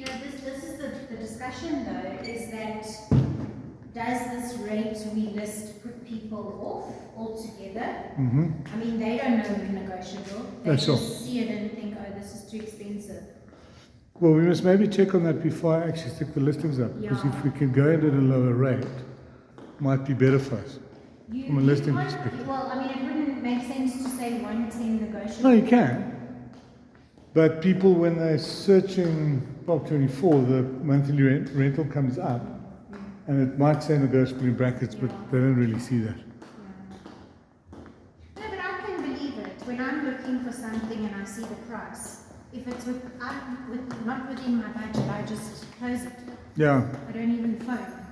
this is the discussion though, is that does this rate we list put people off altogether? Mm-hmm. I mean, they don't know we're negotiable. They That's just all. see it and think, oh, this is too expensive. Well, we must maybe check on that before I actually stick the listings up. Because Yeah. if we can go in at a lower rate, might be better for us. From a listing can't- perspective. Well, I mean, it wouldn't make sense to say 110 negotiable. No, you can. But people, when they're searching Prop 24, the monthly rental comes up, and it might say negotiable in brackets, but they don't really see that. No, but I can believe it. When I'm looking for something and I see the price, if it's not within my budget, I just close it. Yeah. I don't even phone.